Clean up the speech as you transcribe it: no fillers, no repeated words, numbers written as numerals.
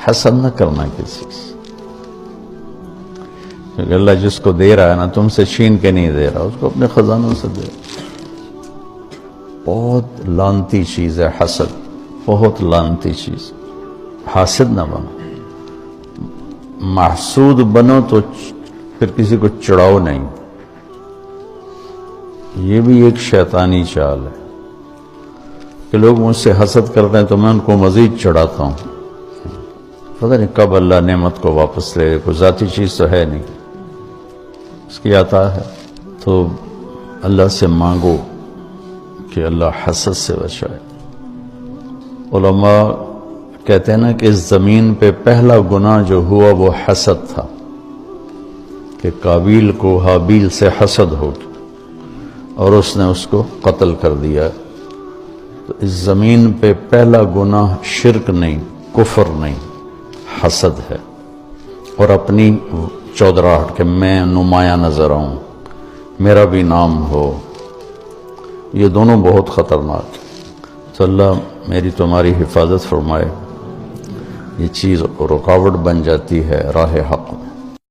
حسد نہ کرنا کسی سے، کیونکہ اللہ جس کو دے رہا ہے نا تم سے چھین کے نہیں دے رہا، اس کو اپنے خزانوں سے دے رہا۔ بہت لعنتی چیز ہے حسد، بہت لعنتی چیز۔ حاسد نہ بنو، محسود بنو تو پھر کسی کو چڑھاؤ نہیں، یہ بھی ایک شیطانی چال ہے کہ لوگ مجھ سے حسد کرتے ہیں تو میں ان کو مزید چڑھاتا ہوں، پتہ نہیں کب اللہ نعمت کو واپس لے، کوئی ذاتی چیز تو ہے نہیں، اس کی عطا ہے۔ تو اللہ سے مانگو کہ اللہ حسد سے بچائے۔ علماء کہتے ہیں نا کہ اس زمین پہ پہلا گناہ جو ہوا وہ حسد تھا، کہ قابیل کو حابیل سے حسد ہو گیا اور اس نے اس کو قتل کر دیا۔ تو اس زمین پہ پہلا گناہ شرک نہیں، کفر نہیں، حسد ہے، اور اپنی چودراہٹ کہ میں نمایاں نظر آؤں، میرا بھی نام ہو، یہ دونوں بہت خطرناک ہیں۔ تو اللہ میری تمہاری حفاظت فرمائے، یہ چیز رکاوٹ بن جاتی ہے راہ حق میں۔